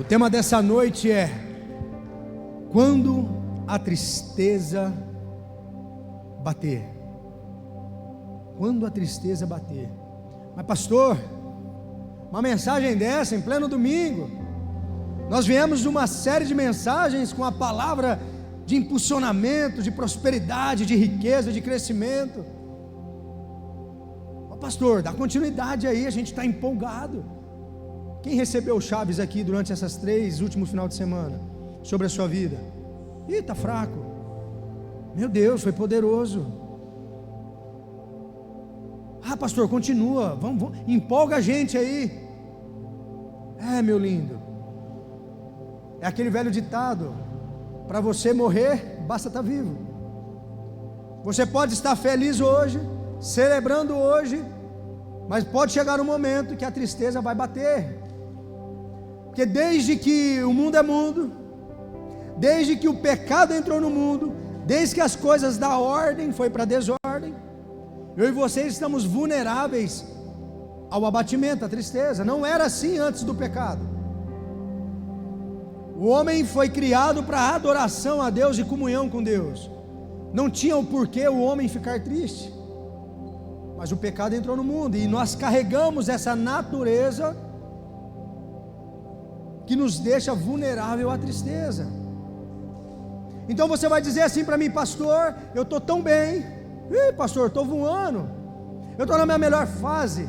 O tema dessa noite é: quando a tristeza bater. Quando a tristeza bater. Mas pastor, uma mensagem dessa em pleno domingo? Nós viemos de uma série de mensagens com a palavra de impulsionamento, de prosperidade, de riqueza, de crescimento. Ô pastor, dá continuidade aí, a gente está empolgado. Quem recebeu chaves aqui durante essas 3 últimos final de semana sobre a sua vida? Ih, está fraco. Meu Deus, foi poderoso. Ah, pastor, continua, vamos, empolga a gente aí. É, meu lindo, é aquele velho ditado: para você morrer, basta estar vivo. Você pode estar feliz hoje, celebrando hoje, mas pode chegar um momento que a tristeza vai bater. Porque desde que o mundo é mundo, desde que o pecado entrou no mundo, desde que as coisas da ordem foi para a desordem, eu e vocês estamos vulneráveis ao abatimento, à tristeza. Não era assim antes do pecado. O homem foi criado para adoração a Deus e comunhão com Deus. Não tinha o porquê o homem ficar triste. Mas o pecado entrou no mundo e nós carregamos essa natureza que nos deixa vulnerável à tristeza. Então você vai dizer assim para mim: pastor, eu estou tão bem. Ih, pastor, estou voando, eu estou na minha melhor fase,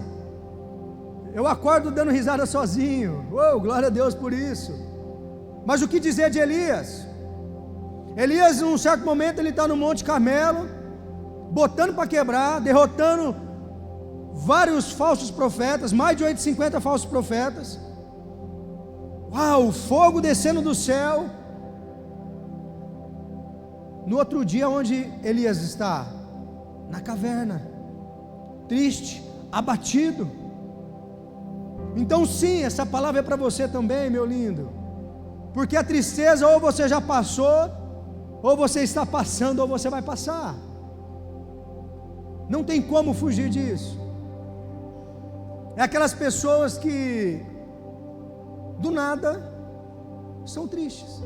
eu acordo dando risada sozinho. Oh, glória a Deus por isso. Mas o que dizer de Elias? Elias, num certo momento, ele está no Monte Carmelo, botando para quebrar, derrotando vários falsos profetas, mais de 850 falsos profetas. Uau, fogo descendo do céu. No outro dia, onde Elias está? Na caverna, triste, abatido. Então sim, essa palavra é para você também, meu lindo, porque a tristeza ou você já passou, ou você está passando, ou você vai passar. Não tem como fugir disso. É aquelas pessoas que do nada são tristes.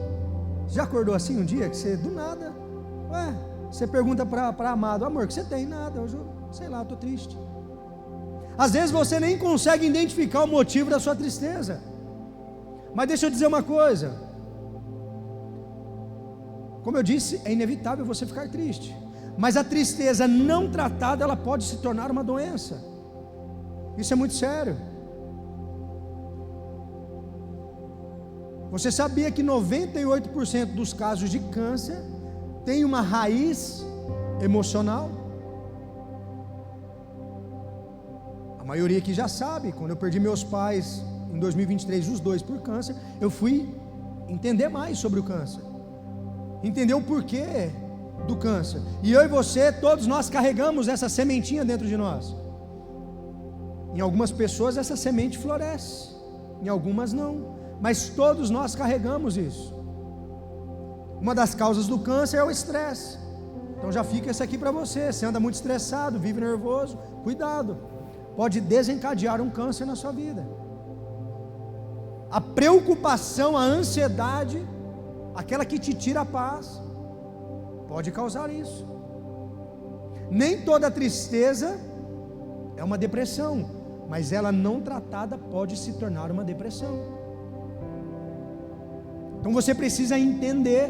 Já acordou assim um dia que você do nada, você pergunta para amado: amor, o que você tem? Nada, eu sei lá, estou triste. Às vezes você nem consegue identificar o motivo da sua tristeza. Mas deixa eu dizer uma coisa, como eu disse, é inevitável você ficar triste, mas a tristeza não tratada, ela pode se tornar uma doença. Isso é muito sério. Você sabia que 98% dos casos de câncer tem uma raiz emocional? A maioria aqui já sabe. Quando eu perdi meus pais em 2023, os dois por câncer, eu fui entender mais sobre o câncer, entender o porquê do câncer. E eu e você, todos nós carregamos essa sementinha dentro de nós. Em algumas pessoas essa semente floresce, em algumas não, mas todos nós carregamos isso. Uma das causas do câncer é o estresse. Então já fica essa aqui para você. Você anda muito estressado, vive nervoso, cuidado, pode desencadear um câncer na sua vida. A preocupação, a ansiedade, aquela que te tira a paz, pode causar isso. Nem toda tristeza é uma depressão, mas ela não tratada pode se tornar uma depressão. Então você precisa entender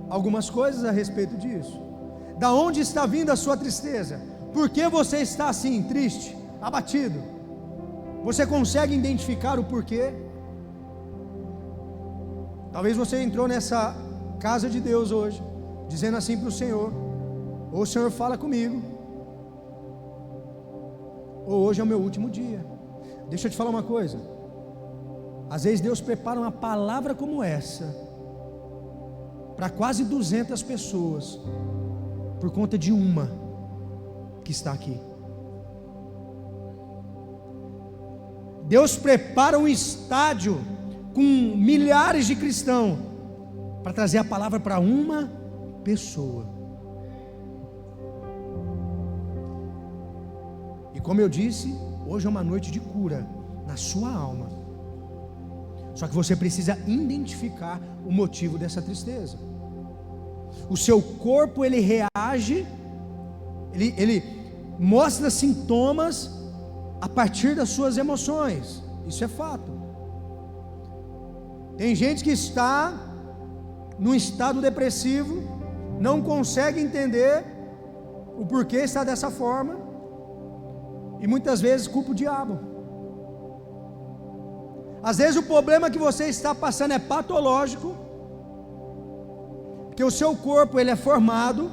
algumas coisas a respeito disso. Da onde está vindo a sua tristeza? Por que você está assim, triste, abatido? Você consegue identificar o porquê? Talvez você entrou nessa casa de Deus hoje, dizendo assim para o Senhor: ou o Senhor fala comigo, ou hoje é o meu último dia. Deixa eu te falar uma coisa, às vezes Deus prepara uma palavra como essa para quase 200 pessoas, por conta de uma que está aqui. Deus prepara um estádio com milhares de cristãos para trazer a palavra para uma pessoa. E como eu disse, hoje é uma noite de cura na sua alma. Só que você precisa identificar o motivo dessa tristeza. O seu corpo, ele reage, ele mostra sintomas a partir das suas emoções. Isso é fato. Tem gente que está num estado depressivo, não consegue entender o porquê está dessa forma, e muitas vezes culpa o diabo. Às vezes o problema que você está passando é patológico, porque o seu corpo, ele é formado,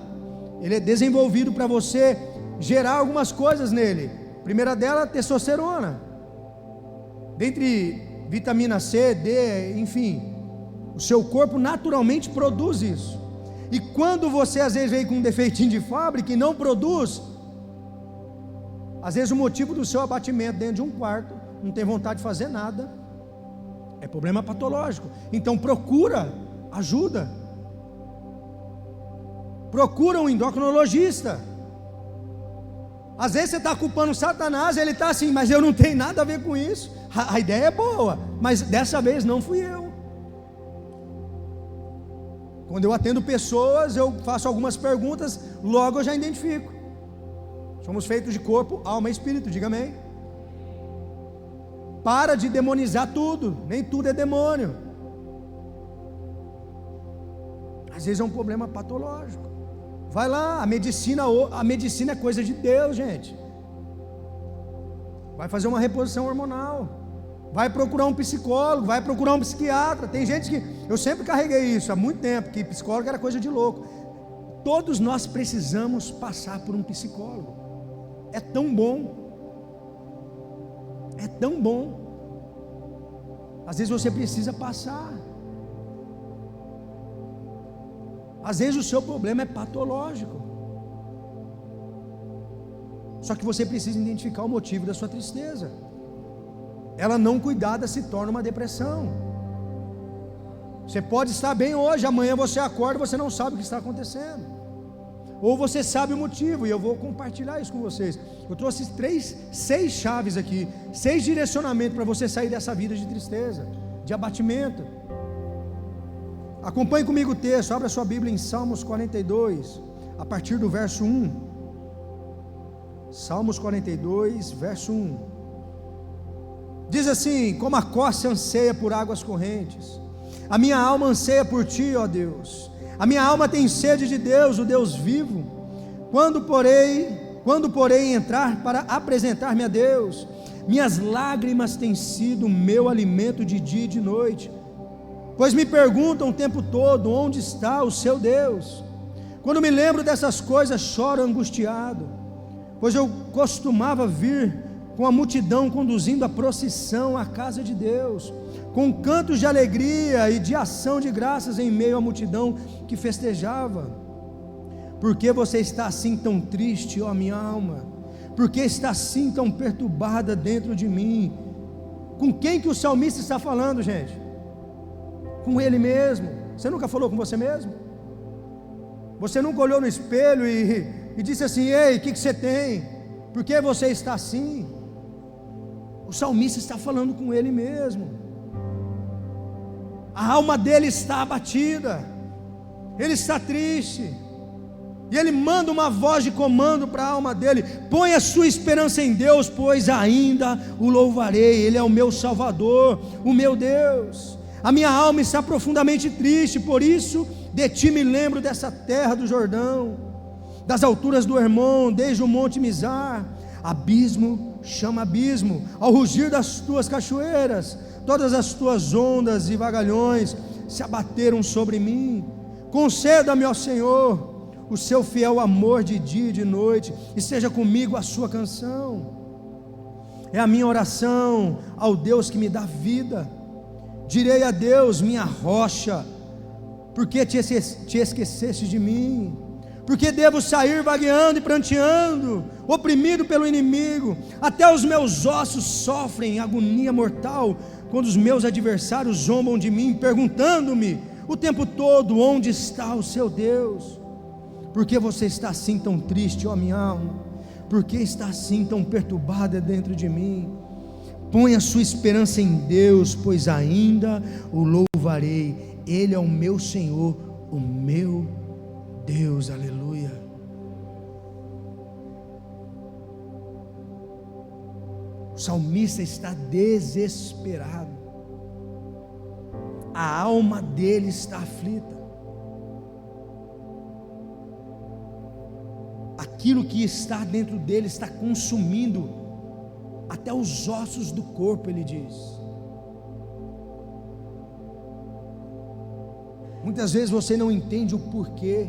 ele é desenvolvido para você gerar algumas coisas nele. A primeira dela, testosterona, dentre vitamina C, D, enfim, o seu corpo naturalmente produz isso. E quando você às vezes vem com um defeitinho de fábrica e não produz, às vezes o motivo do seu abatimento dentro de um quarto, não tem vontade de fazer nada, é problema patológico. Então procura ajuda, procura um endocrinologista. Às vezes você está culpando Satanás, ele está assim, mas eu não tenho nada a ver com isso. A ideia é boa, mas dessa vez não fui eu. Quando eu atendo pessoas, eu faço algumas perguntas, logo eu já identifico. Somos feitos de corpo, alma e espírito, diga amém. Para de demonizar tudo, nem tudo é demônio. Às vezes é um problema patológico. Vai lá, a medicina é coisa de Deus, gente. Vai fazer uma reposição hormonal. Vai procurar um psicólogo, vai procurar um psiquiatra. Tem gente que, eu sempre carreguei isso há muito tempo, que psicólogo era coisa de louco. Todos nós precisamos passar por um psicólogo. É tão bom. É tão bom. Às vezes você precisa passar. Às vezes o seu problema é patológico. Só que você precisa identificar o motivo da sua tristeza. Ela não cuidada se torna uma depressão. Você pode estar bem hoje, amanhã você acorda e você não sabe o que está acontecendo. Ou você sabe o motivo, e eu vou compartilhar isso com vocês. Eu trouxe 6 chaves aqui, 6 direcionamentos para você sair dessa vida de tristeza, de abatimento. Acompanhe comigo o texto, abra sua Bíblia em Salmos 42, a partir do verso 1. Salmos 42, verso 1. Diz assim: como a corça anseia por águas correntes, a minha alma anseia por ti, ó Deus. A minha alma tem sede de Deus, o Deus vivo. Quando porém entrar para apresentar-me a Deus, minhas lágrimas têm sido o meu alimento de dia e de noite. Pois me perguntam o tempo todo: onde está o seu Deus? Quando me lembro dessas coisas, choro angustiado, pois eu costumava vir com a multidão conduzindo a procissão à casa de Deus, com cantos de alegria e de ação de graças em meio à multidão que festejava. Por que você está assim tão triste, ó minha alma? Por que está assim tão perturbada dentro de mim? Com quem que o salmista está falando, gente? Com ele mesmo. Você nunca falou com você mesmo? Você nunca olhou no espelho e disse assim: ei, o que você tem? Por que você está assim? O salmista está falando com ele mesmo. A alma dele está abatida, ele está triste, e ele manda uma voz de comando para a alma dele: põe a sua esperança em Deus, pois ainda o louvarei. Ele é o meu Salvador, o meu Deus. A minha alma está profundamente triste, por isso de ti me lembro dessa terra do Jordão, das alturas do Hermon, desde o monte Mizar. Abismo chama abismo ao rugir das tuas cachoeiras, todas as tuas ondas e vagalhões se abateram sobre mim. Conceda-me, ó Senhor, o seu fiel amor de dia e de noite, e seja comigo a sua canção. É a minha oração ao Deus que me dá vida. Direi a Deus, minha rocha: porque te esqueceste de mim? Porque devo sair vagueando e pranteando, oprimido pelo inimigo? Até os meus ossos sofrem agonia mortal, quando os meus adversários zombam de mim, perguntando-me o tempo todo: onde está o seu Deus? Por que você está assim tão triste, ó minha alma? Por que está assim tão perturbada dentro de mim? Põe a sua esperança em Deus, pois ainda o louvarei. Ele é o meu Senhor, o meu Deus. Aleluia. O salmista está desesperado. A alma dele está aflita. Aquilo que está dentro dele está consumindo até os ossos do corpo, ele diz. Muitas vezes você não entende o porquê,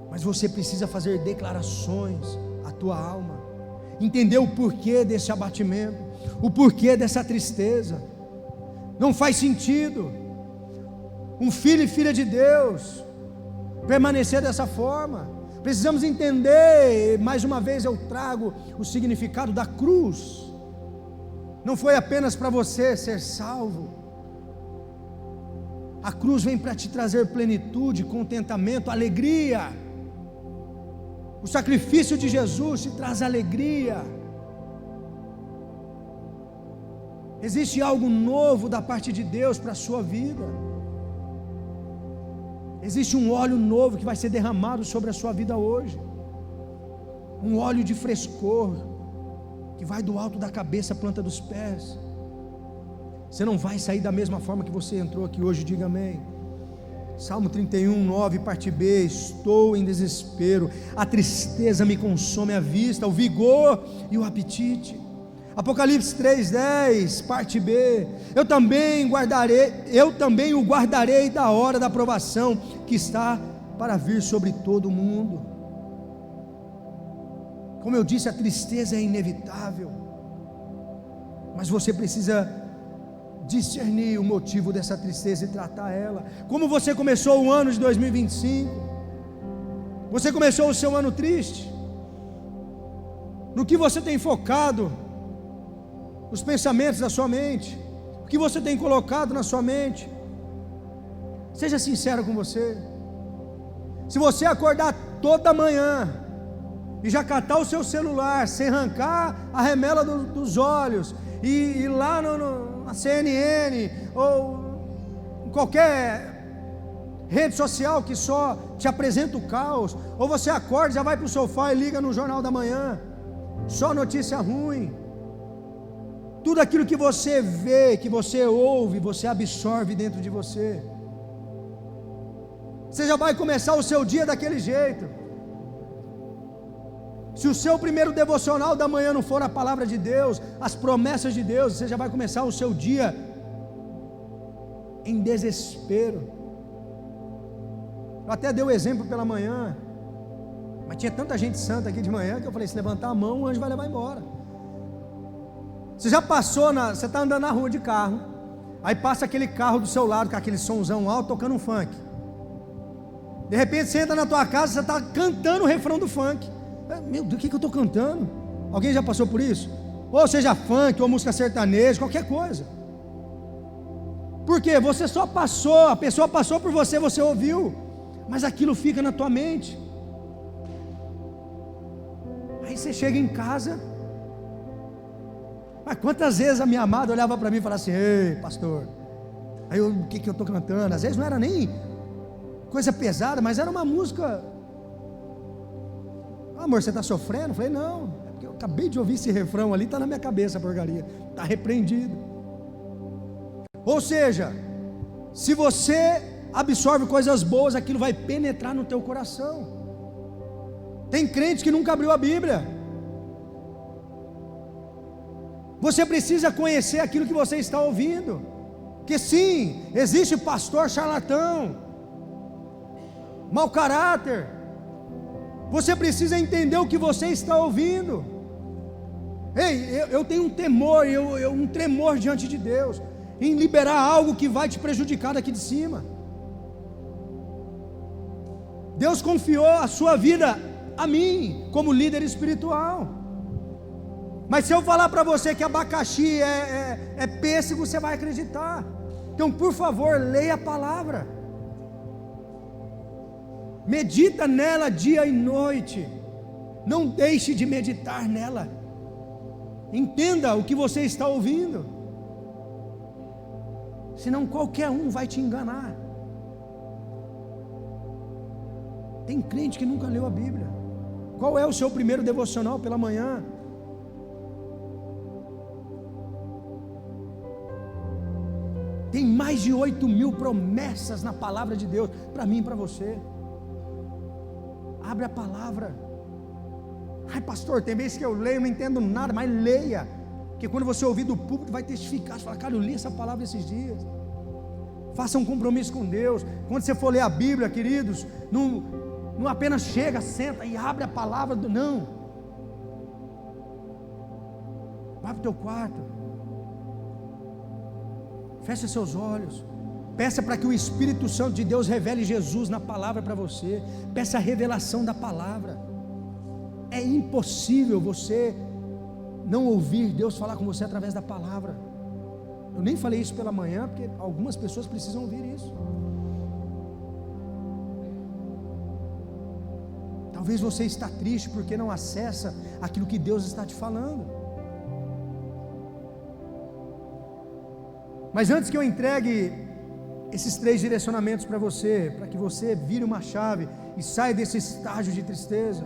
mas você precisa fazer declarações à tua alma, entender o porquê desse abatimento, o porquê dessa tristeza. Não faz sentido um filho e filha de Deus permanecer dessa forma. Precisamos entender, mais uma vez eu trago o significado da cruz. Não foi apenas para você ser salvo. A cruz vem para te trazer plenitude, contentamento, alegria. O sacrifício de Jesus te traz alegria. Existe algo novo da parte de Deus para a sua vida. Existe um óleo novo que vai ser derramado sobre a sua vida hoje. Um óleo de frescor, que vai do alto da cabeça à planta dos pés. Você não vai sair da mesma forma que você entrou aqui hoje, diga amém. Salmo 31, 9, parte B. Estou em desespero, a tristeza me consome a vista, o vigor e o apetite. Apocalipse 3:10, parte B. Eu também o guardarei da hora da provação que está para vir sobre todo o mundo. Como eu disse, a tristeza é inevitável, mas você precisa discernir o motivo dessa tristeza e tratar ela. Como você começou o ano de 2025? Você começou o seu ano triste? No que você tem focado? Os pensamentos da sua mente, o que você tem colocado na sua mente? Seja sincero com você. Se você acordar toda manhã e já catar o seu celular, sem arrancar a remela dos olhos, e ir lá na CNN ou em qualquer rede social que só te apresenta o caos, ou você acorda, já vai para o sofá e liga no Jornal da Manhã, só notícia ruim. Tudo aquilo que você vê, que você ouve, você absorve dentro de você. Você já vai começar o seu dia daquele jeito. Se o seu primeiro devocional da manhã não for a palavra de Deus, as promessas de Deus, você já vai começar o seu dia em desespero. Eu até dei o exemplo pela manhã, mas tinha tanta gente santa aqui de manhã que eu falei: se levantar a mão, o anjo vai levar embora. Você já passou, você está andando na rua de carro, aí passa aquele carro do seu lado com aquele sonzão alto tocando um funk. De repente você entra na tua casa, você está cantando o refrão do funk. Meu Deus, o que eu estou cantando? Alguém já passou por isso? Ou seja funk, ou música sertaneja, qualquer coisa. Por quê? Você só passou, a pessoa passou por você, você ouviu, mas aquilo fica na tua mente. Aí você chega em casa. Mas quantas vezes a minha amada olhava para mim e falava assim: ei, pastor, aí o que eu estou cantando? Às vezes não era nem coisa pesada, mas era uma música. Amor, você está sofrendo? Eu falei: não, é porque eu acabei de ouvir esse refrão ali, está na minha cabeça a porcaria, está repreendido. Ou seja, se você absorve coisas boas, aquilo vai penetrar no teu coração. Tem crente que nunca abriu a Bíblia. Você precisa conhecer aquilo que você está ouvindo, que sim, existe pastor charlatão, mau caráter. Você precisa entender o que você está ouvindo. Ei, eu tenho um temor, um tremor diante de Deus, em liberar algo que vai te prejudicar daqui de cima. Deus confiou a sua vida a mim, como líder espiritual. Mas se eu falar para você que abacaxi é pêssego, você vai acreditar. Então, por favor, leia a palavra. Medita nela dia e noite. Não deixe de meditar nela. Entenda o que você está ouvindo, senão qualquer um vai te enganar. Tem crente que nunca leu a Bíblia. Qual é o seu primeiro devocional pela manhã? Tem mais de 8.000 promessas na palavra de Deus, para mim e para você. Abre a palavra. Ai pastor, tem vezes que eu leio, não entendo nada, mas leia, porque quando você ouvir do púlpito vai testificar, você fala, cara, eu li essa palavra esses dias. Faça um compromisso com Deus. Quando você for ler a Bíblia, queridos, não apenas chega, senta e abre a palavra, não. Vai para o teu quarto, fecha seus olhos, peça para que o Espírito Santo de Deus revele Jesus na palavra para você. Peça a revelação da palavra. É impossível você não ouvir Deus falar com você através da palavra. Eu nem falei isso pela manhã, porque algumas pessoas precisam ouvir isso. Talvez você está triste porque não acessa aquilo que Deus está te falando. Mas antes que eu entregue esses 3 direcionamentos para você, para que você vire uma chave e saia desse estágio de tristeza,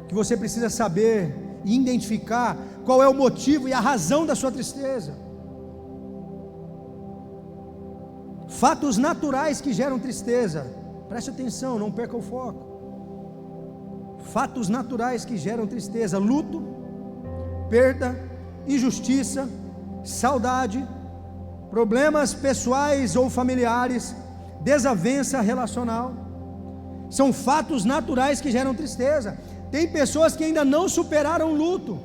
que você precisa saber e identificar qual é o motivo e a razão da sua tristeza. Fatos naturais que geram tristeza. Preste atenção, não perca o foco. Fatos naturais que geram tristeza: luto, perda, injustiça, saudade, problemas pessoais ou familiares, desavença relacional. São fatos naturais que geram tristeza. Tem pessoas que ainda não superaram o luto.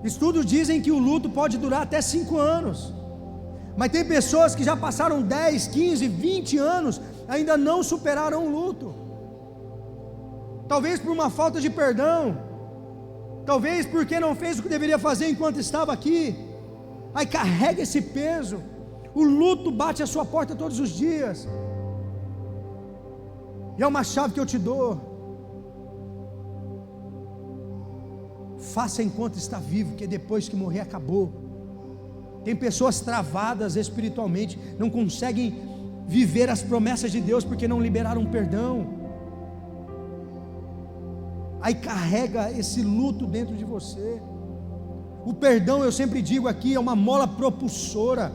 Estudos dizem que o luto pode durar até 5 anos. Mas tem pessoas que já passaram 10, 15, 20 anos, ainda não superaram o luto. Talvez por uma falta de perdão, talvez porque não fez o que deveria fazer enquanto estava aqui. Aí carrega esse peso. O luto bate à sua porta todos os dias. E é uma chave que eu te dou: faça enquanto está vivo, porque depois que morrer acabou. Tem pessoas travadas espiritualmente, não conseguem viver as promessas de Deus porque não liberaram perdão. Aí carrega esse luto dentro de você. O perdão, eu sempre digo aqui, é uma mola propulsora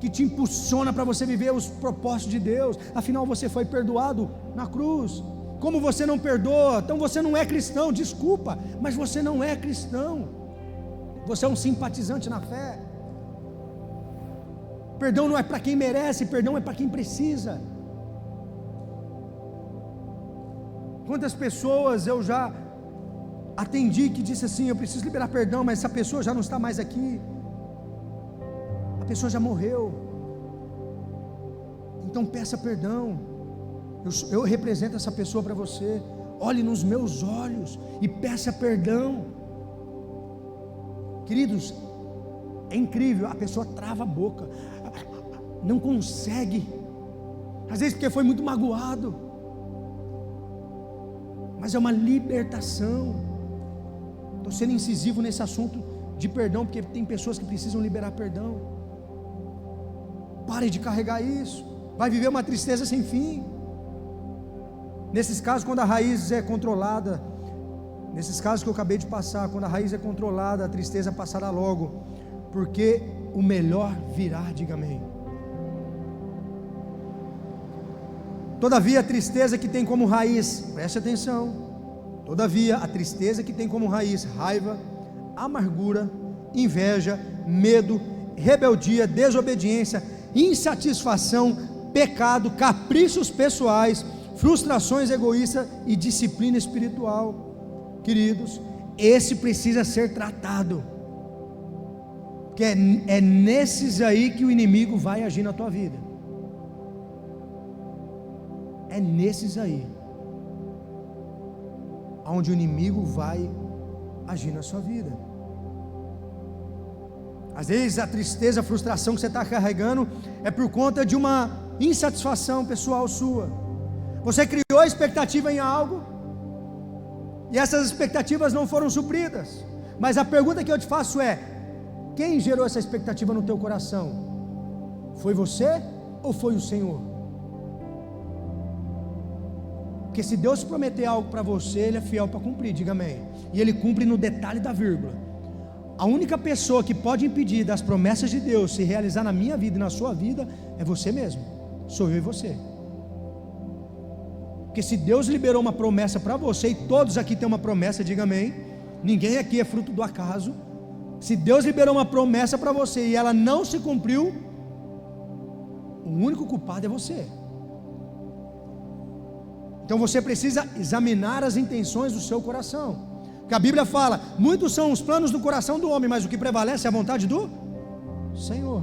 que te impulsiona para você viver os propósitos de Deus. Afinal você foi perdoado na cruz. Como você não perdoa, então você não é cristão. Desculpa, mas você não é cristão. Você é um simpatizante na fé. Perdão não é para quem merece, perdão é para quem precisa. Quantas pessoas eu já atendi que disse assim: eu preciso liberar perdão, mas essa pessoa já não está mais aqui, a pessoa já morreu. Então peça perdão. Eu represento essa pessoa para você. Olhe nos meus olhos e peça perdão. Queridos, é incrível, a pessoa trava a boca, não consegue, às vezes porque foi muito magoado, mas é uma libertação. Estou sendo incisivo nesse assunto de perdão, porque tem pessoas que precisam liberar perdão. Pare de carregar isso, vai viver uma tristeza sem fim. Nesses casos, quando a raiz é controlada, nesses casos que eu acabei de passar, quando a raiz é controlada, a tristeza passará logo, porque o melhor virá. Diga amém. Todavia a tristeza que tem como raiz, preste atenção, todavia a tristeza que tem como raiz raiva, amargura, inveja, medo, rebeldia, desobediência, insatisfação, pecado, caprichos pessoais, frustrações egoístas e disciplina espiritual. Queridos, esse precisa ser tratado, porque é nesses aí que o inimigo vai agir na tua vida. É nesses aí onde o inimigo vai agir na sua vida. Às vezes a tristeza, a frustração que você está carregando é por conta de uma insatisfação pessoal sua. Você criou a expectativa em algo, e essas expectativas não foram supridas. Mas a pergunta que eu te faço é: quem gerou essa expectativa no teu coração? Foi você ou foi o Senhor? Porque se Deus prometer algo para você, Ele é fiel para cumprir, diga amém. E Ele cumpre no detalhe da vírgula. A única pessoa que pode impedir das promessas de Deus se realizar na minha vida e na sua vida é você mesmo, sou eu e você. Porque se Deus liberou uma promessa para você, e todos aqui têm uma promessa, diga amém, ninguém aqui é fruto do acaso. Se Deus liberou uma promessa para você e ela não se cumpriu, o único culpado é você. Então você precisa examinar as intenções do seu coração, porque a Bíblia fala: muitos são os planos do coração do homem, mas o que prevalece é a vontade do Senhor.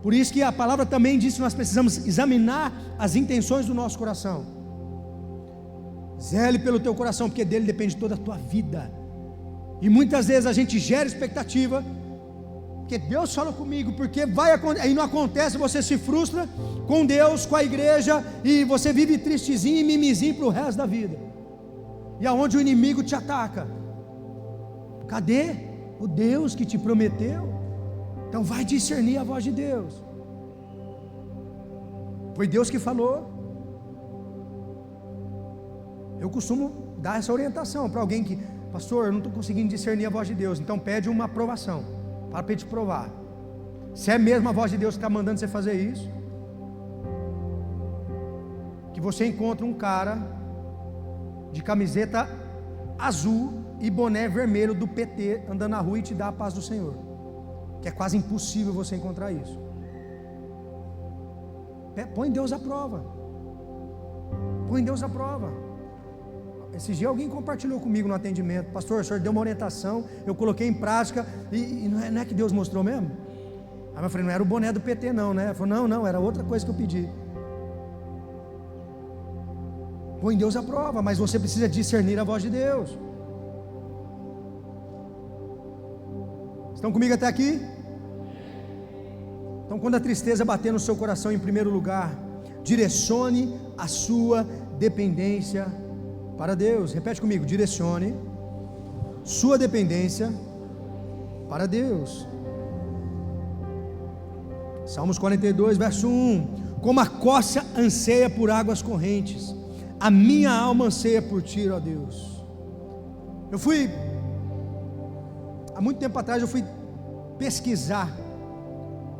Por isso que a palavra também diz que nós precisamos examinar as intenções do nosso coração. Zele pelo teu coração, porque dele depende toda a tua vida. E muitas vezes a gente gera expectativa, porque Deus fala comigo, porque vai acontecer, aí não acontece, você se frustra com Deus, com a igreja, e você vive tristezinho e mimizinho para o resto da vida. E aonde o inimigo te ataca, cadê o Deus que te prometeu? Então vai discernir a voz de Deus. Foi Deus que falou. Eu costumo dar essa orientação para alguém que: pastor, eu não estou conseguindo discernir a voz de Deus. Então pede uma aprovação, para ele te provar se é mesmo a voz de Deus que está mandando você fazer isso. Que você encontra um cara de camiseta azul e boné vermelho do PT andando na rua e te dá a paz do Senhor, que é quase impossível você encontrar isso. Põe Deus à prova. Põe Deus à prova. Esses dias alguém compartilhou comigo no atendimento: pastor, o senhor deu uma orientação, eu coloquei em prática, e não é que Deus mostrou mesmo? Aí eu falei: não era o boné do PT não, né? Ele falou: não, era outra coisa que eu pedi. Põe Deus à prova, mas você precisa discernir a voz de Deus. Estão comigo até aqui? Então, quando a tristeza bater no seu coração, em primeiro lugar, direcione a sua dependência para Deus. Repete comigo: direcione sua dependência para Deus. Salmos 42, verso 1: como a corça anseia por águas correntes, a minha alma anseia por ti, ó Deus. Há muito tempo atrás eu fui pesquisar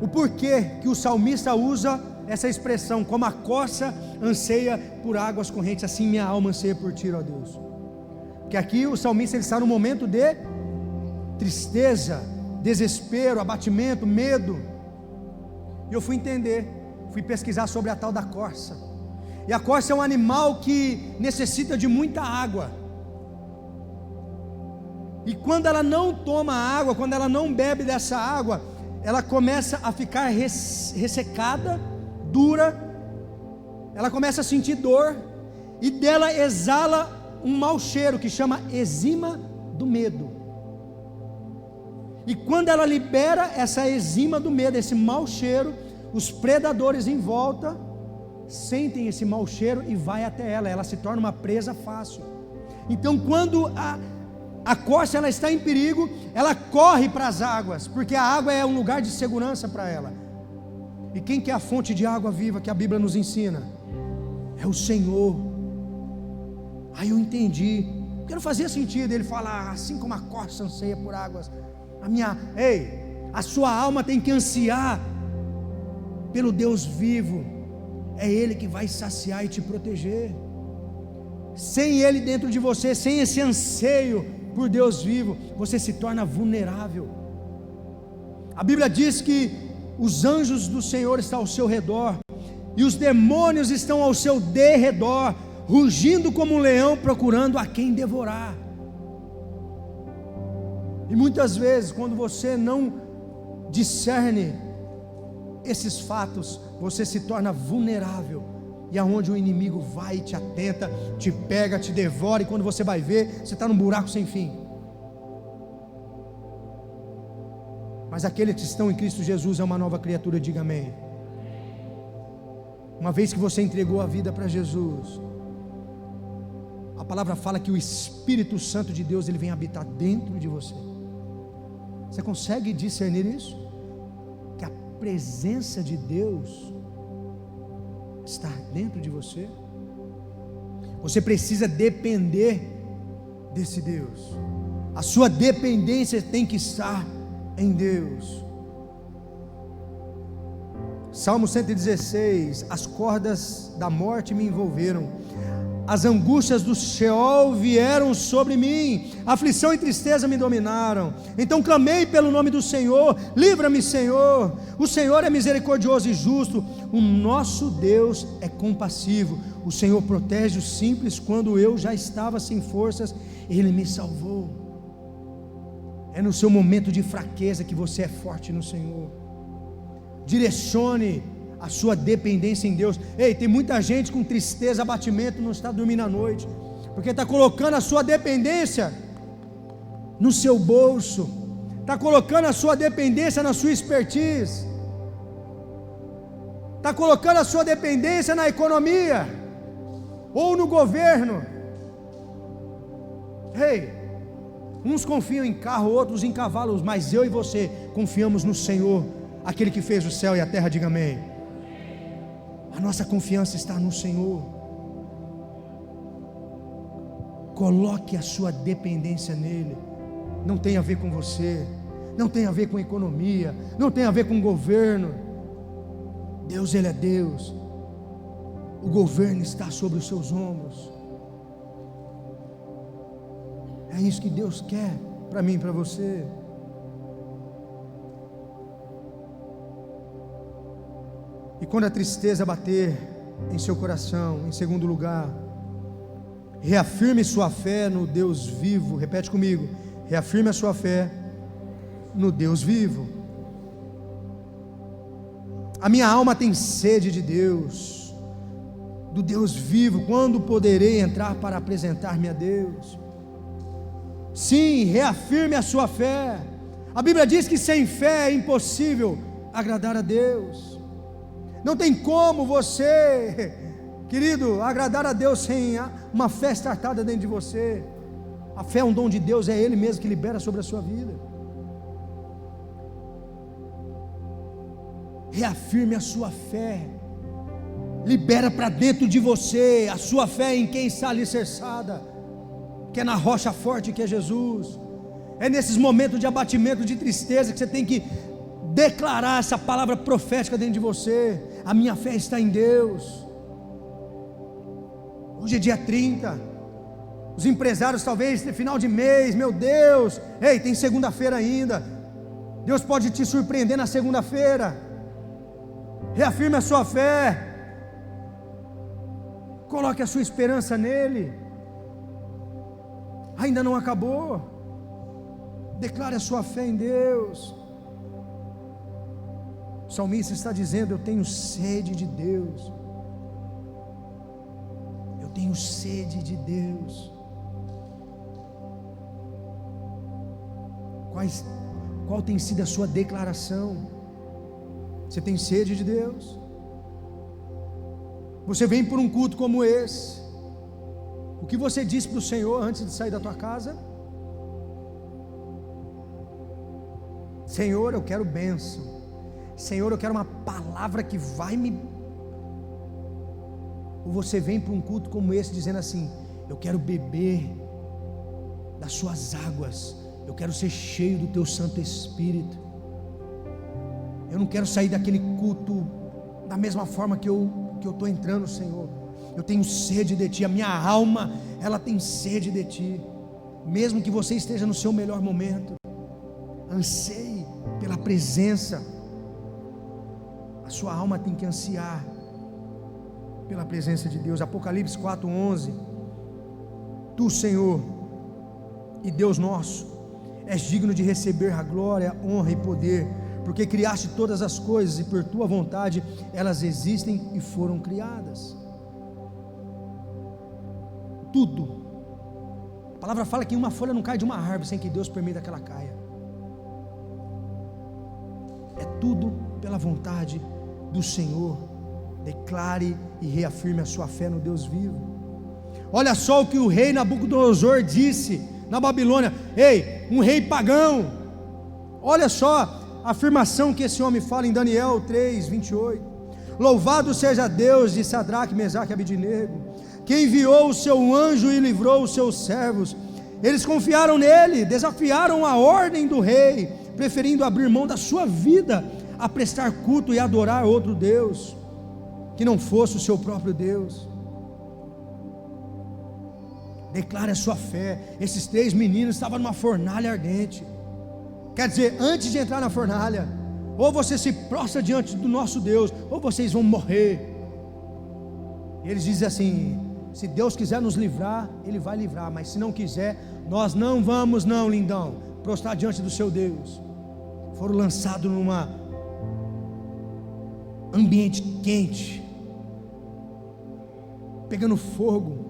o porquê que o salmista usa essa expressão: como a corça anseia por águas correntes, assim minha alma anseia por ti, ó Deus. Porque aqui o salmista ele está no momento de tristeza, desespero, abatimento, medo. E eu fui pesquisar sobre a tal da corça. E a corça é um animal que necessita de muita água. E quando ela não toma água, quando ela não bebe dessa água, ela começa a ficar ressecada, dura, ela começa a sentir dor, e dela exala um mau cheiro que chama enzima do medo. E quando ela libera essa enzima do medo, esse mau cheiro, os predadores em volta sentem esse mau cheiro e vai até ela se torna uma presa fácil. Então quando a corça ela está em perigo, ela corre para as águas, porque a água é um lugar de segurança para ela. E quem que é a fonte de água viva que a Bíblia nos ensina? É o Senhor. Aí eu entendi, porque não fazia sentido ele falar: assim como a corça anseia por águas, a sua alma tem que ansiar pelo Deus vivo. É Ele que vai saciar e te proteger. Sem Ele dentro de você, sem esse anseio por Deus vivo, você se torna vulnerável. A Bíblia diz que os anjos do Senhor estão ao seu redor, e os demônios estão ao seu derredor, rugindo como um leão, procurando a quem devorar. E muitas vezes, quando você não discerne esses fatos, você se torna vulnerável, e aonde o inimigo vai e te atenta, te pega, te devora, e quando você vai ver, você está num buraco sem fim. Mas aqueles que estão em Cristo Jesus é uma nova criatura, diga amém. Uma vez que você entregou a vida para Jesus, A palavra fala que o Espírito Santo de Deus, ele vem habitar dentro de você. Você consegue discernir isso? Que a presença de Deus está dentro de você. Você precisa depender desse Deus. A sua dependência tem que estar em Deus. Salmo 116: as cordas da morte me envolveram, as angústias do Sheol vieram sobre mim, aflição e tristeza me dominaram. Então clamei pelo nome do Senhor, livra-me, Senhor. O Senhor é misericordioso e justo, o nosso Deus é compassivo. O Senhor protege os simples. Quando eu já estava sem forças, Ele me salvou. É no seu momento de fraqueza que você é forte no Senhor. Direcione a sua dependência em Deus. Ei, tem muita gente com tristeza, abatimento, não está dormindo à noite, porque está colocando a sua dependência no seu bolso, está colocando a sua dependência na sua expertise, está colocando a sua dependência na economia, ou no governo. Ei, uns confiam em carro, outros em cavalos, mas eu e você confiamos no Senhor, aquele que fez o céu e a terra. Diga amém. A nossa confiança está no Senhor. Coloque a sua dependência nele. Não tem a ver com você, não tem a ver com economia, não tem a ver com governo. Deus, Ele é Deus. O governo está sobre os seus ombros. É isso que Deus quer para mim e para você. E quando a tristeza bater em seu coração, em segundo lugar, reafirme sua fé no Deus vivo. Repete comigo: reafirme a sua fé no Deus vivo. A minha alma tem sede de Deus, do Deus vivo. Quando poderei entrar para apresentar-me a Deus? Sim, reafirme a sua fé. A Bíblia diz que sem fé é impossível agradar a Deus. Não tem como você, querido, agradar a Deus sem uma fé estartada dentro de você. A fé é um dom de Deus, é Ele mesmo que libera sobre a sua vida. Reafirme a sua fé, libera para dentro de você a sua fé em quem está alicerçada, que é na rocha forte que é Jesus. É nesses momentos de abatimento, de tristeza, que você tem que declarar essa palavra profética dentro de você: a minha fé está em Deus. Hoje é dia 30, os empresários talvez final de mês, meu Deus, ei, tem segunda-feira ainda, Deus pode te surpreender na segunda-feira. Reafirme a sua fé, coloque a sua esperança nele. Ainda não acabou. Declare a sua fé em Deus. O salmista está dizendo: eu tenho sede de Deus, eu tenho sede de Deus. Qual tem sido a sua declaração? Você tem sede de Deus? Você vem por um culto como esse, o que você disse para o Senhor antes de sair da tua casa? Senhor, eu quero bênção. Senhor, eu quero uma palavra que vai me... Ou você vem para um culto como esse dizendo assim: eu quero beber das suas águas, eu quero ser cheio do teu Santo Espírito, eu não quero sair daquele culto da mesma forma que eu estou entrando, Senhor. Eu tenho sede de Ti, a minha alma, ela tem sede de Ti. Mesmo que você esteja no seu melhor momento, anseie pela presença. A sua alma tem que ansiar pela presença de Deus. Apocalipse 4:11: Tu, Senhor e Deus nosso, és digno de receber a glória, honra e poder, porque criaste todas as coisas e por tua vontade elas existem e foram criadas. Tudo. A palavra fala que uma folha não cai de uma árvore sem que Deus permita que ela caia. É tudo pela vontade do Senhor. Declare e reafirme a sua fé no Deus vivo. Olha só o que o rei Nabucodonosor disse na Babilônia. Ei, um rei pagão. Olha só a afirmação que esse homem fala em Daniel 3:28. Louvado seja Deus de Sadraque, Mesaque e Abidnego, que enviou o seu anjo e livrou os seus servos. Eles confiaram nele, desafiaram a ordem do rei, preferindo abrir mão da sua vida a prestar culto e adorar outro Deus, que não fosse o seu próprio Deus. Declare a sua fé. Esses 3 meninos estavam numa fornalha ardente. Quer dizer, antes de entrar na fornalha, ou você se prostra diante do nosso Deus, ou vocês vão morrer. E eles dizem assim: se Deus quiser nos livrar, Ele vai livrar, mas se não quiser, nós não vamos não, lindão, prostrar diante do seu Deus. Foram lançados numa ambiente quente, pegando fogo.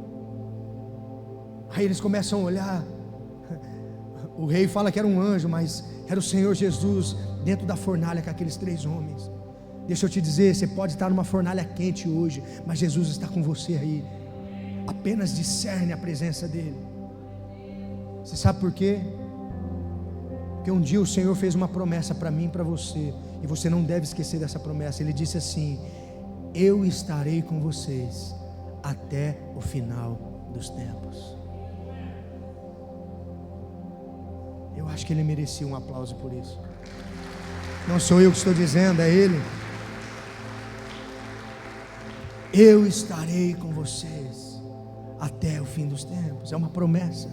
Aí eles começam a olhar. O rei fala que era um anjo, mas era o Senhor Jesus dentro da fornalha com aqueles 3 homens. Deixa eu te dizer, você pode estar numa fornalha quente hoje, mas Jesus está com você aí. Apenas discerne a presença dele. Você sabe por quê? Porque um dia o Senhor fez uma promessa para mim e para você, e você não deve esquecer dessa promessa. Ele disse assim: eu estarei com vocês até o final dos tempos. Eu acho que ele merecia um aplauso por isso. Não sou eu que estou dizendo, é ele. Eu estarei com vocês até o fim dos tempos. É uma promessa.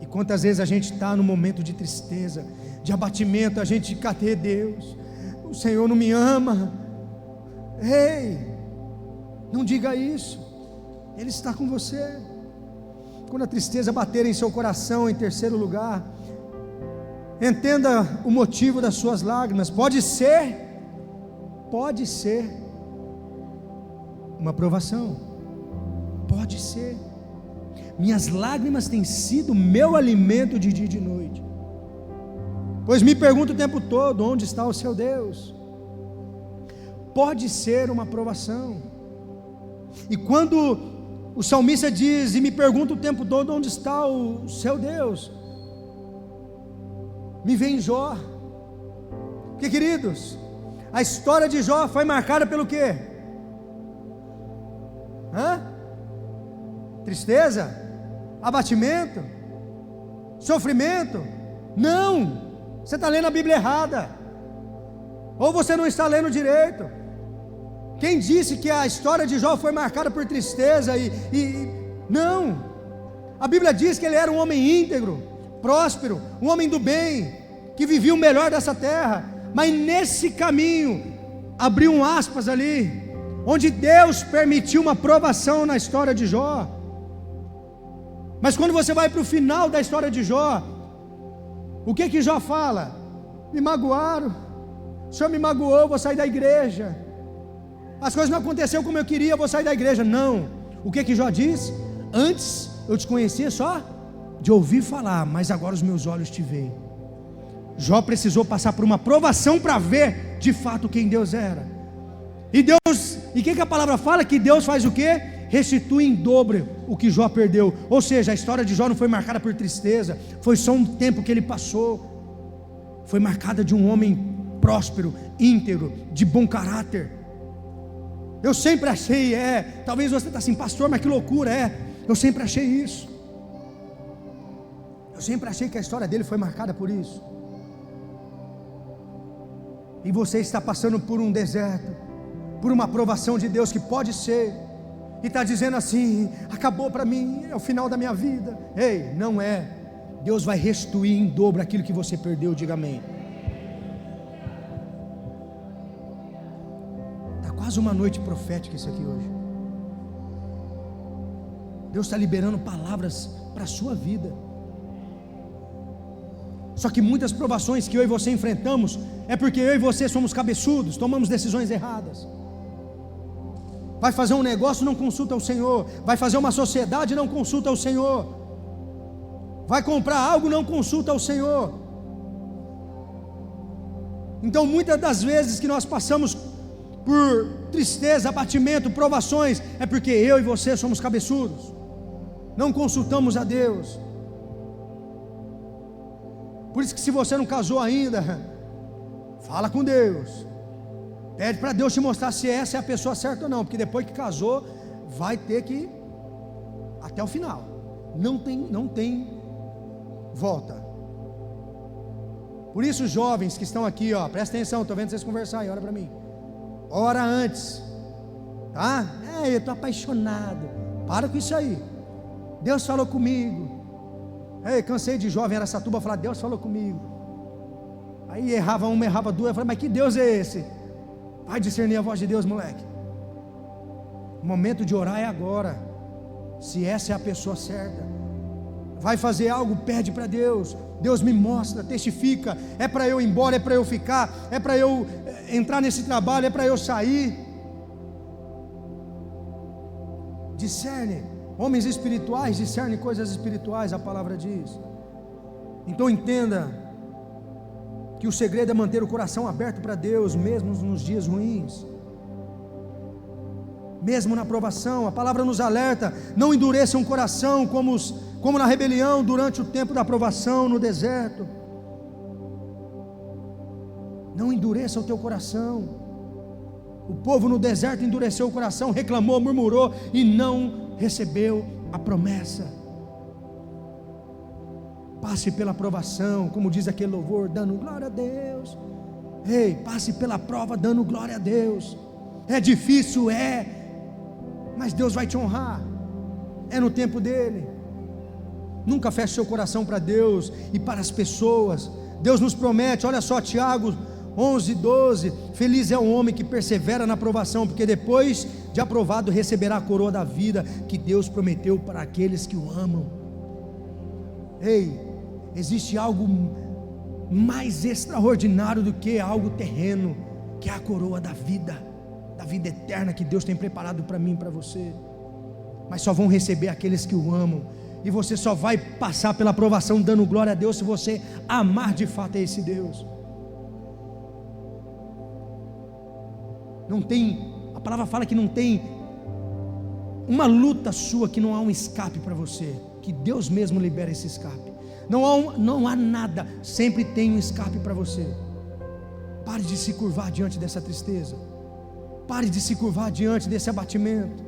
E quantas vezes a gente está no momento de tristeza, de abatimento, a gente: cadê Deus? O Senhor não me ama. Ei, não diga isso. Ele está com você. Quando a tristeza bater em seu coração, em terceiro lugar, entenda o motivo das suas lágrimas. Pode ser uma provação. Pode ser. Minhas lágrimas têm sido meu alimento de dia e de noite, pois me pergunto o tempo todo: onde está o seu Deus? Pode ser uma provação. E quando o salmista diz: e me pergunta o tempo todo onde está o seu Deus, me vem Jó. Porque, queridos, a história de Jó foi marcada pelo quê? Tristeza? Abatimento? Sofrimento? Não, você está lendo a Bíblia errada, ou você não está lendo direito. Quem disse que a história de Jó foi marcada por tristeza não, a Bíblia diz que ele era um homem íntegro, próspero, um homem do bem, que vivia o melhor dessa terra. Mas nesse caminho, abriu um aspas ali, onde Deus permitiu uma provação na história de Jó. Mas quando você vai para o final da história de Jó, o que Jó fala? Me magoaram, o Senhor me magoou, eu vou sair da igreja. As coisas não aconteceram como eu queria, eu vou sair da igreja. Não, o que Jó diz? Antes eu te conhecia só de ouvir falar, mas agora os meus olhos te veem. Jó precisou passar por uma provação para ver de fato quem Deus era. E Deus, e o que a palavra fala? Que Deus faz o quê? Restitui em dobro o que Jó perdeu. Ou seja, a história de Jó não foi marcada por tristeza, foi só um tempo que ele passou. Foi marcada de um homem próspero, íntegro, de bom caráter. Eu sempre achei, talvez você está assim: pastor, mas que loucura, eu sempre achei isso. Eu sempre achei que a história dele foi marcada por isso. E você está passando por um deserto, por uma provação de Deus que pode ser, e está dizendo assim: acabou para mim, é o final da minha vida. Ei, não é. Deus vai restituir em dobro aquilo que você perdeu. Diga amém. Quase uma noite profética isso aqui hoje. Deus está liberando palavras para a sua vida. Só que muitas provações que eu e você enfrentamos é porque eu e você somos cabeçudos, tomamos decisões erradas. Vai fazer um negócio, não consulta o Senhor. Vai fazer uma sociedade, não consulta o Senhor. Vai comprar algo, não consulta o Senhor. Então muitas das vezes que nós passamos por tristeza, abatimento, provações, é porque eu e você somos cabeçudos. não consultamos a Deus. Por isso que se você não casou ainda, fala com Deus, pede para Deus te mostrar se essa é a pessoa certa ou não, porque depois que casou, vai ter que ir até o final, não tem volta. Por isso, jovens que estão aqui, presta atenção, estou vendo vocês conversarem, olha para mim, ora antes, tá? Eu estou apaixonado, para com isso aí, Deus falou comigo. Cansei de jovem Araçatuba falar, Deus falou comigo. Aí errava uma, errava duas, eu falei, mas que Deus é esse? Vai discernir a voz de Deus, moleque. O momento de orar é agora. Se essa é a pessoa certa, vai fazer algo, pede para Deus. Deus me mostra, testifica. É para eu ir embora, é para eu ficar, é para eu entrar nesse trabalho, é para eu sair. Discerne. Homens espirituais discernem coisas espirituais, a palavra diz. Então entenda que o segredo é manter o coração aberto para Deus, mesmo nos dias ruins, mesmo na provação. A palavra nos alerta: não endureçam o coração como na rebelião durante o tempo da provação no deserto. Não endureça o teu coração. O povo no deserto endureceu o coração, reclamou, murmurou e não recebeu a promessa. Passe pela provação, como diz aquele louvor, dando glória a Deus. Passe pela prova dando glória a Deus. É difícil, mas Deus vai te honrar, é no tempo dele. Nunca feche seu coração para Deus e para as pessoas. Deus nos promete, olha só, Tiago 11:12, feliz é o homem que persevera na provação, porque depois de aprovado receberá a coroa da vida que Deus prometeu para aqueles que o amam. Existe algo mais extraordinário do que algo terreno, que é a coroa da vida eterna que Deus tem preparado para mim e para você. Mas só vão receber aqueles que o amam, e você só vai passar pela provação dando glória a Deus se você amar de fato a esse Deus. Não tem, a palavra fala que não tem uma luta sua que não há um escape para você, que Deus mesmo libera esse escape. Não há nada, sempre tem um escape para você. Pare de se curvar diante dessa tristeza, pare de se curvar diante desse abatimento.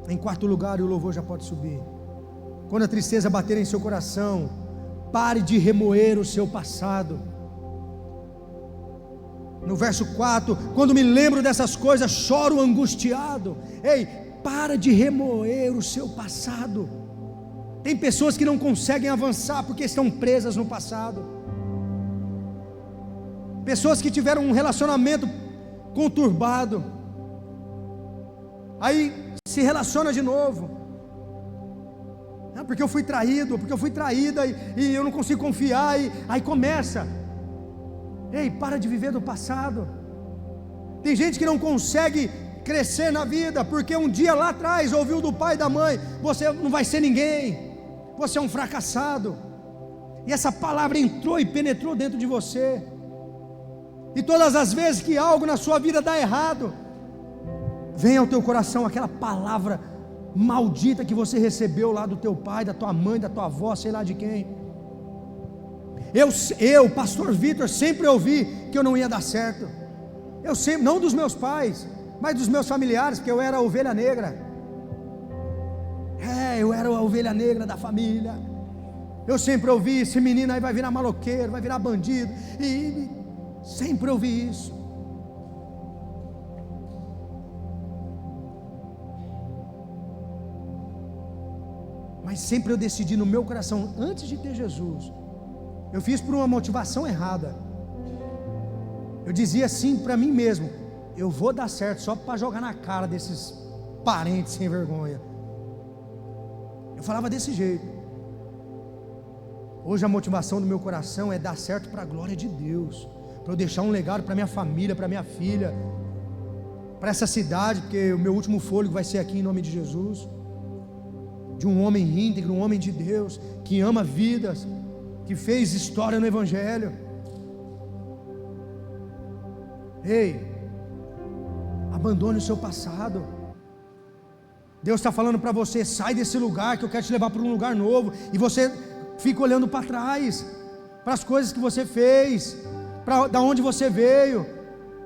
Em quarto lugar, e o louvor já pode subir, quando a tristeza bater em seu coração, pare de remoer o seu passado. No verso 4, quando me lembro dessas coisas, choro angustiado. Para de remoer o seu passado. Tem pessoas que não conseguem avançar porque estão presas no passado. Pessoas que tiveram um relacionamento conturbado, aí se relaciona de novo, porque eu fui traído, porque eu fui traída e eu não consigo confiar, e aí começa. Para de viver do passado. Tem gente que não consegue crescer na vida, porque um dia lá atrás ouviu do pai e da mãe: você não vai ser ninguém, você é um fracassado. E essa palavra entrou e penetrou dentro de você. E todas as vezes que algo na sua vida dá errado, vem ao teu coração aquela palavra maldita que você recebeu lá do teu pai, da tua mãe, da tua avó, sei lá de quem. Eu, pastor Vitor, sempre ouvi que eu não ia dar certo. Eu sempre, não dos meus pais, mas dos meus familiares, porque eu era a ovelha negra. Eu era a ovelha negra da família. Eu sempre ouvi: esse menino aí vai virar maloqueiro, vai virar bandido. E sempre ouvi isso. Mas sempre eu decidi no meu coração, antes de ter Jesus, eu fiz por uma motivação errada. Eu dizia assim para mim mesmo: eu vou dar certo, só para jogar na cara desses parentes sem vergonha. Eu falava desse jeito. Hoje a motivação do meu coração é dar certo para a glória de Deus, para eu deixar um legado para minha família, para minha filha, para essa cidade, porque o meu último fôlego vai ser aqui em nome de Jesus. De um homem íntegro, um homem de Deus, que ama vidas, que fez história no Evangelho. Abandone o seu passado. Deus está falando para você: sai desse lugar que eu quero te levar para um lugar novo. E você fica olhando para trás, para as coisas que você fez, para da onde você veio.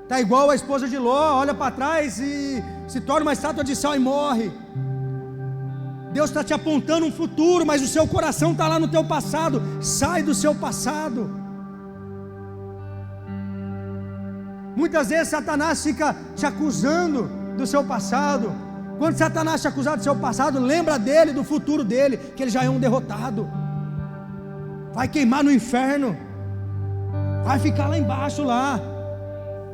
Está igual a esposa de Ló, olha para trás e se torna uma estátua de sal e morre. Deus está te apontando um futuro, mas o seu coração está lá no teu passado. Sai do seu passado. Muitas vezes Satanás fica te acusando do seu passado. Quando Satanás te acusar do seu passado, lembra dele, do futuro dele, que ele já é um derrotado. Vai queimar no inferno, vai ficar lá embaixo lá,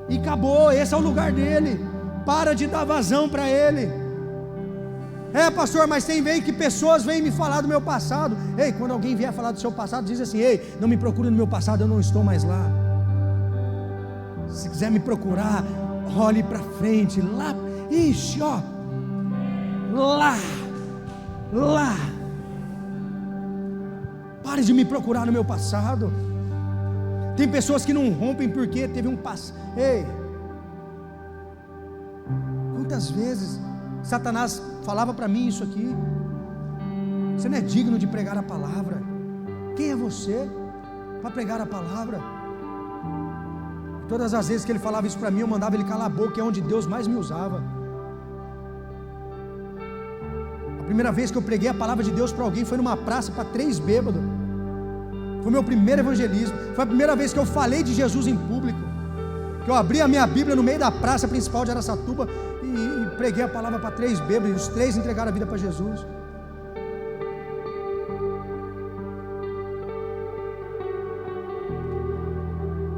e acabou. Esse é o lugar dele. Para de dar vazão para ele. Pastor, mas tem vez que pessoas vêm me falar do meu passado. Ei, quando alguém vier falar do seu passado, diz assim: ei, não me procure no meu passado, eu não estou mais lá. Se quiser me procurar, olhe para frente, lá, ixi, ó, lá. Pare de me procurar no meu passado. Tem pessoas que não rompem porque teve um passado. Ei, quantas vezes Satanás falava para mim isso aqui: você não é digno de pregar a palavra. Quem é você para pregar a palavra? Todas as vezes que ele falava isso para mim, eu mandava ele calar a boca, é onde Deus mais me usava. A primeira vez que eu preguei a palavra de Deus para alguém foi numa praça para 3 bêbados. Foi meu primeiro evangelismo. Foi a primeira vez que eu falei de Jesus em público, que eu abri a minha Bíblia no meio da praça principal de Araçatuba e preguei a palavra para 3 bêbados, e os 3 entregaram a vida para Jesus.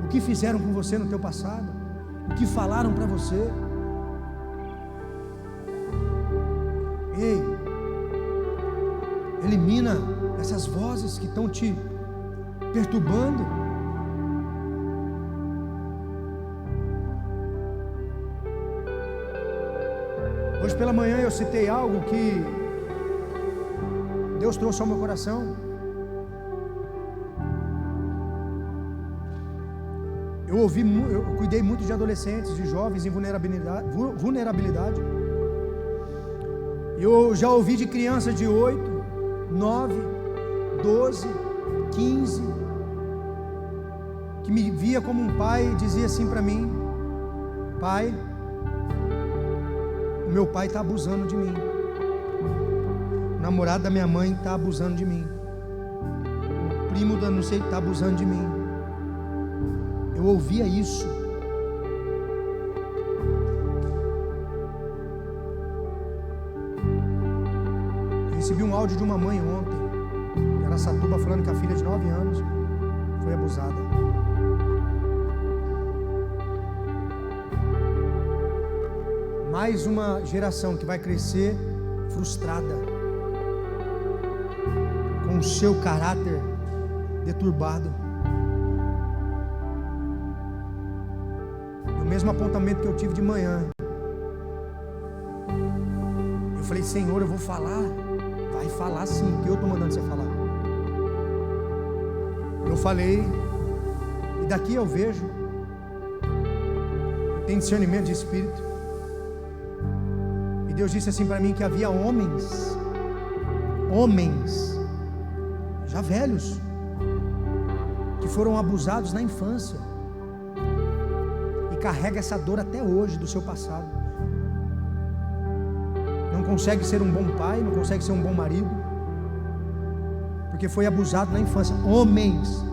O que fizeram com você no teu passado? O que falaram para você? Ei, elimina essas vozes que estão te perturbando. Hoje pela manhã eu citei algo que Deus trouxe ao meu coração. Eu cuidei muito de adolescentes, de jovens em vulnerabilidade. Eu já ouvi de crianças de 8, 9, 12, 15, que me via como um pai e dizia assim para mim: pai, o meu pai está abusando de mim, o namorado da minha mãe está abusando de mim, o primo da não sei está abusando de mim. Eu ouvia isso. Eu recebi um áudio de uma mãe ontem, em Araçatuba, falando que a filha de 9 anos foi abusada. Mais uma geração que vai crescer frustrada, com o seu caráter deturbado. O mesmo apontamento que eu tive de manhã, eu falei: Senhor, eu vou falar. Vai falar sim, que eu estou mandando você falar. Eu falei, e daqui eu vejo, eu tenho discernimento de espírito, e Deus disse assim para mim que havia homens já velhos, que foram abusados na infância, carrega essa dor até hoje do seu passado. Não consegue ser um bom pai, não consegue ser um bom marido, porque foi abusado na infância. Homens.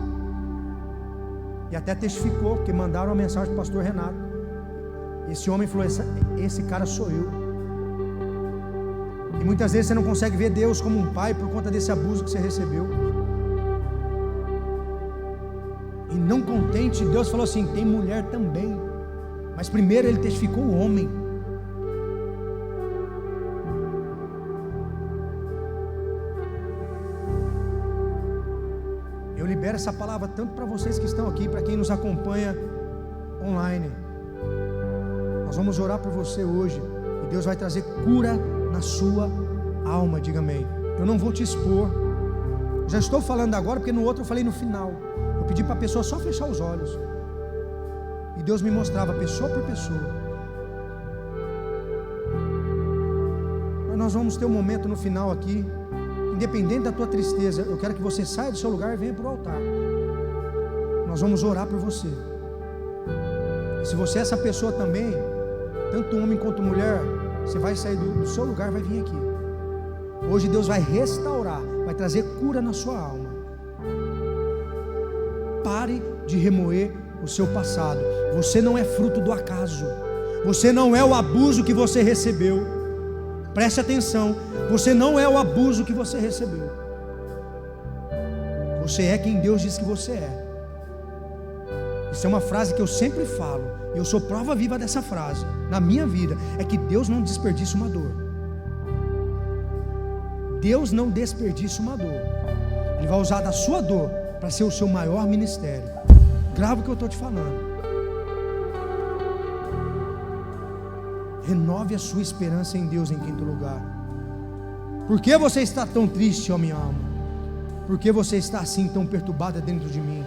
E até testificou, porque mandaram uma mensagem para o pastor Renato. Esse homem falou: esse cara sou eu. E muitas vezes você não consegue ver Deus como um pai por conta desse abuso que você recebeu. E não contente, Deus falou assim: tem mulher também. Mas primeiro ele testificou o homem. Eu libero essa palavra tanto para vocês que estão aqui, para quem nos acompanha online. Nós vamos orar por você hoje, e Deus vai trazer cura na sua alma. Diga amém. Eu não vou te expor, já estou falando agora, porque no outro eu falei no final. Eu pedi para a pessoa só fechar os olhos, e Deus me mostrava pessoa por pessoa. nós vamos ter um momento no final aqui, independente da tua tristeza, eu quero que você saia do seu lugar e venha para o altar. Nós vamos orar por você. E se você é essa pessoa também, tanto homem quanto mulher, você vai sair do seu lugar e vai vir aqui. Hoje Deus vai restaurar, vai trazer cura na sua alma. Pare de remoer o seu passado. Você não é fruto do acaso. Você não é o abuso que você recebeu. Preste atenção. Você não é o abuso que você recebeu. Você é quem Deus diz que você é. Isso é uma frase que eu sempre falo, e eu sou prova viva dessa frase na minha vida, é que Deus não desperdiça uma dor. Deus não desperdiça uma dor. Ele vai usar da sua dor para ser o seu maior ministério. Grava o que eu estou te falando. Renove a sua esperança em Deus em quinto lugar. Por que você está tão triste, ó minha alma? Por que você está assim tão perturbada dentro de mim?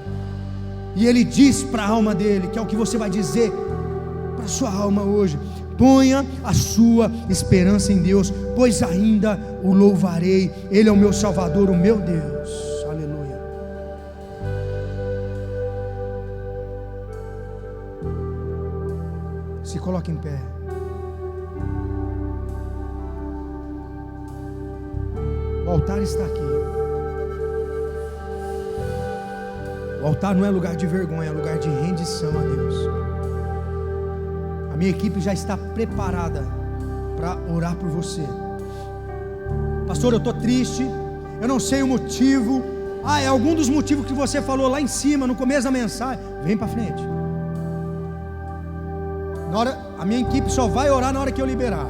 E ele diz para a alma dele, que é o que você vai dizer para a sua alma hoje: ponha a sua esperança em Deus, pois ainda o louvarei. Ele é o meu Salvador, o meu Deus. Aleluia. Se coloque em pé. O altar está aqui. O altar não é lugar de vergonha, é lugar de rendição a Deus. A minha equipe já está preparada para orar por você. Pastor, eu estou triste, eu não sei o motivo. É algum dos motivos que você falou lá em cima, no começo da mensagem. Vem para frente. A minha equipe só vai orar na hora que eu liberar.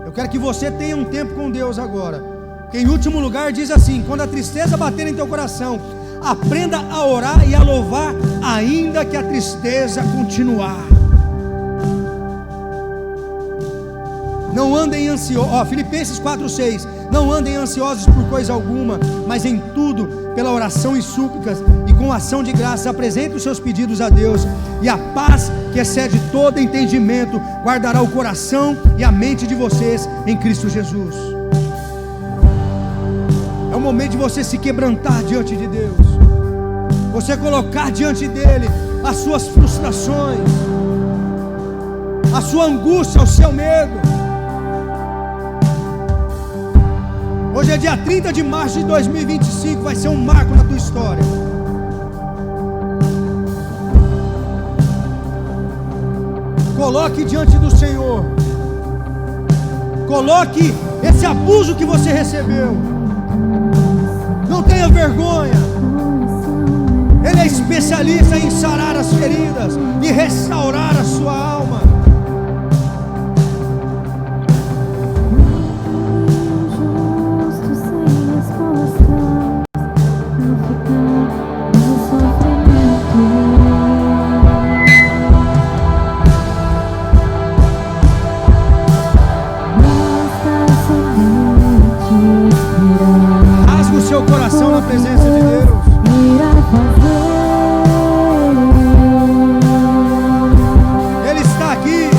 Eu quero que você tenha um tempo com Deus agora. Porque em último lugar diz assim: quando a tristeza bater em teu coração, aprenda a orar e a louvar, ainda que a tristeza continuar. Não andem ansiosos, Filipenses 4:6. Não andem ansiosos por coisa alguma, mas em tudo, pela oração e súplicas, e com ação de graças, apresentem os seus pedidos a Deus, e a paz que excede todo entendimento guardará o coração e a mente de vocês em Cristo Jesus. É o momento de você se quebrantar diante de Deus, você colocar diante dele as suas frustrações, a sua angústia, o seu medo. Hoje é dia 30 de março de 2025, vai ser um marco na tua história. Coloque diante do Senhor, coloque esse abuso que você recebeu. Não tenha vergonha. Ele é especialista em sarar as feridas e restaurar a sua alma. Rasgue o seu coração na presença de Deus. Ele está aqui.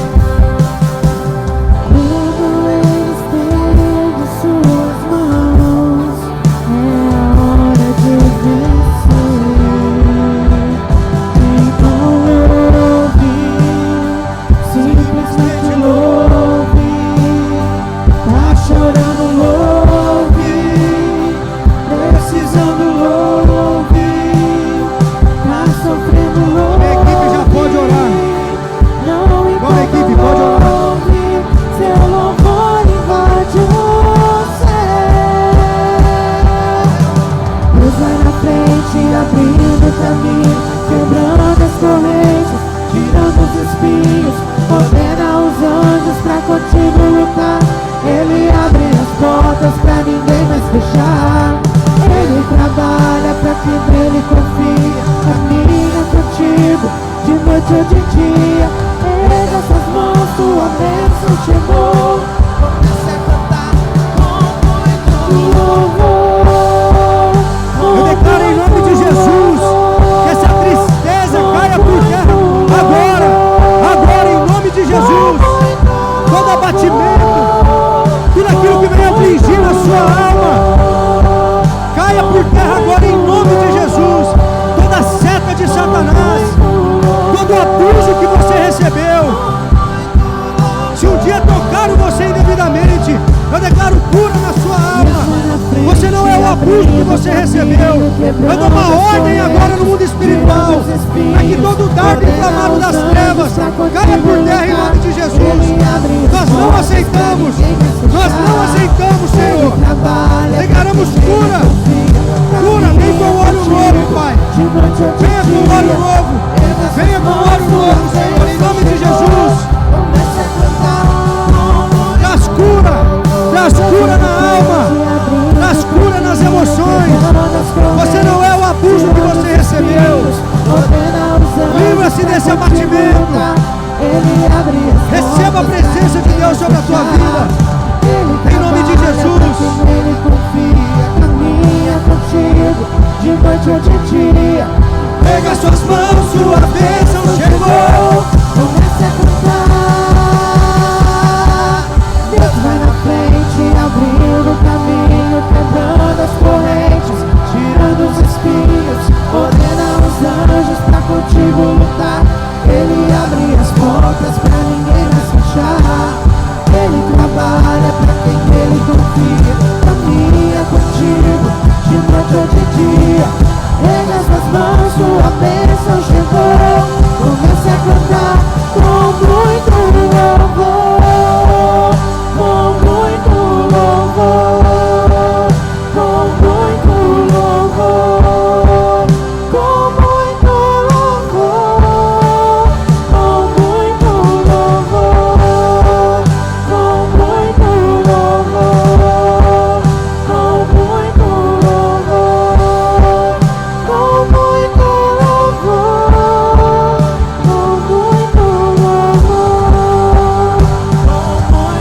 Todo abatimento, você recebeu. Eu dou uma ordem agora no mundo espiritual, para que todo dardo inflamado das trevas caia por terra em nome de Jesus. Nós não aceitamos, Senhor. Declaramos cura, vem com óleo novo, Pai. Venha com óleo novo, Senhor, em nome de Jesus. Traz cura na alma, traz cura nas emoções. Você não é o abuso que você recebeu. Livra-se desse abatimento. Receba a presença de Deus sobre a tua vida, em nome de Jesus. Ele confia, caminha contigo, de noite ou de dia. Pega suas mãos, sua bênção chegou. Comece a cantar. Deus vai na frente, abrindo o caminho, quebrando as correntes, tirando os espinhos, ordena os anjos pra contigo lutar. Ele abre as portas pra ninguém mais fechar. Ele trabalha pra quem ele confia, caminha contigo, de noite ou de dia. Erga as suas mãos, sua bênção chegou. Comece a cantar com muito louvor, com muito louvor, com muito louvor, com muito louvor, com muito louvor, com muito louvor, com muito louvor, com muito louvor, com muito louvor, com muito louvor,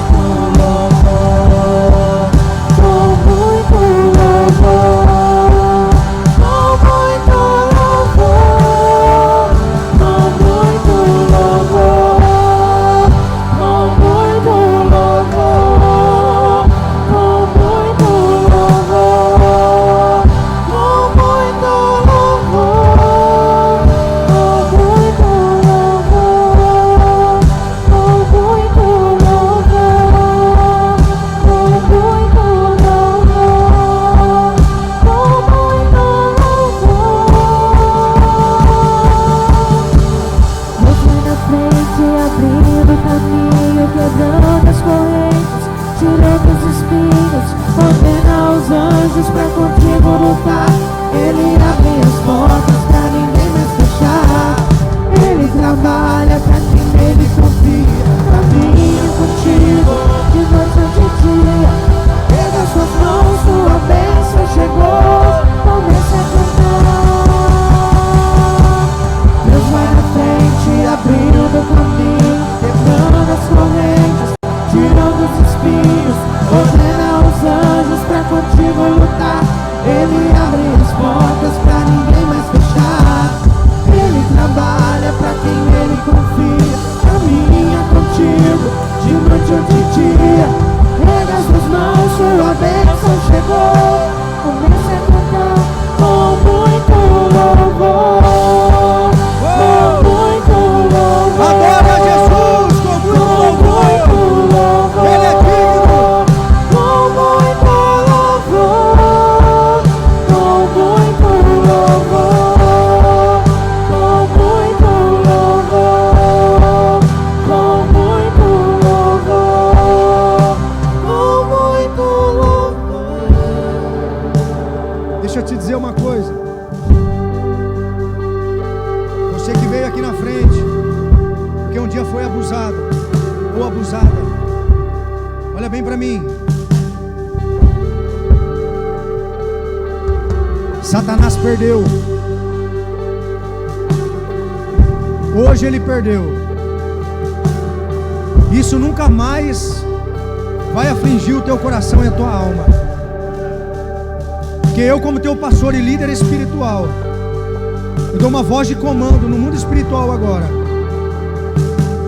com muito louvor, com muito louvor, com muito louvor, com muito louvor, com muito louvor, com muito louvor, com muito louvor, com muito louvor, Deus vai na frente, abrindo o caminho, quebrando as correntes, tirando os espinhos, ordena os anjos pra contigo lutar. Ele abre as portas pra ninguém mais fechar. Ele trabalha pra quem ele confia, caminha contigo, de noite ou de dia. Pega suas mãos, sua bênção chegou. Comece a cantar. Deus vai na frente, abrindo o caminho, quebrando as correntes, tirando os espinhos, ordena os anjos pra contigo lutar. Ele abre as portas pra ninguém mais fechar. Ele trabalha pra quem ele confia, caminha contigo, de noite ou de dia. Pega as suas mãos, sua bênção chegou. Comece a cantar com muito louvor, com muito louvor. Adora Jesus com muito louvor. Ele é digno. Com muito louvor, com muito louvor, com muito louvor, com muito louvor, com muito louvor. Deixa eu te dizer uma coisa. Você que veio aqui na frente, porque um dia foi abusado ou abusada, olha bem para mim. Satanás perdeu. Hoje ele perdeu. Isso nunca mais vai afligir o teu coração e a tua alma. Porque eu, como teu pastor e líder espiritual, eu dou uma voz de comando no mundo espiritual agora,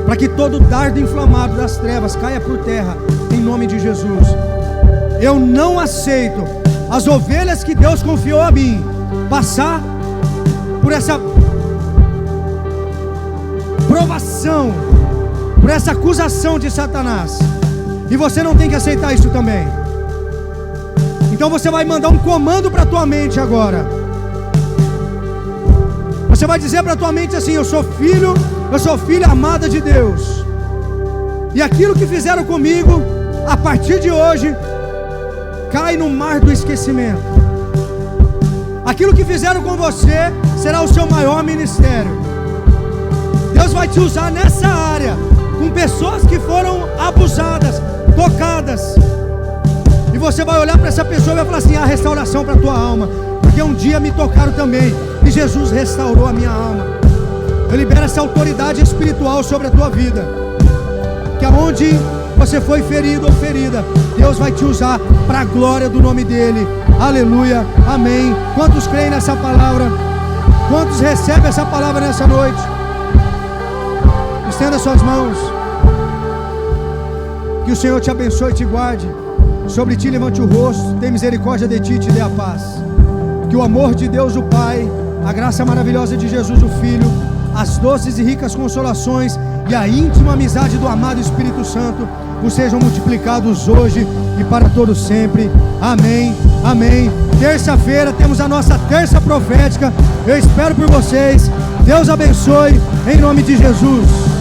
para que todo dardo inflamado das trevas caia por terra, em nome de Jesus. Eu não aceito as ovelhas que Deus confiou a mim passar por essa provação, por essa acusação de Satanás. E você não tem que aceitar isso também. Então você vai mandar um comando para a tua mente agora. Você vai dizer para a tua mente assim: eu sou filha amada de Deus. E aquilo que fizeram comigo, a partir de hoje, cai no mar do esquecimento. Aquilo que fizeram com você será o seu maior ministério. Deus vai te usar nessa área, com pessoas que foram abusadas, tocadas. E você vai olhar para essa pessoa e vai falar assim: há restauração para a tua alma, porque um dia me tocaram também, e Jesus restaurou a minha alma. Eu libero essa autoridade espiritual sobre a tua vida, que aonde você foi ferido ou ferida, Deus vai te usar para a glória do nome dEle. Aleluia, amém. Quantos creem nessa palavra? Quantos recebem essa palavra nessa noite? Estenda suas mãos. Que o Senhor te abençoe e te guarde. Sobre ti levante o rosto, tem misericórdia de ti e te dê a paz. Que o amor de Deus o Pai, a graça maravilhosa de Jesus o Filho, as doces e ricas consolações e a íntima amizade do amado Espírito Santo vos sejam multiplicados hoje e para todo sempre. Amém, amém. Terça-feira temos a nossa terça profética. Eu espero por vocês. Deus abençoe, em nome de Jesus.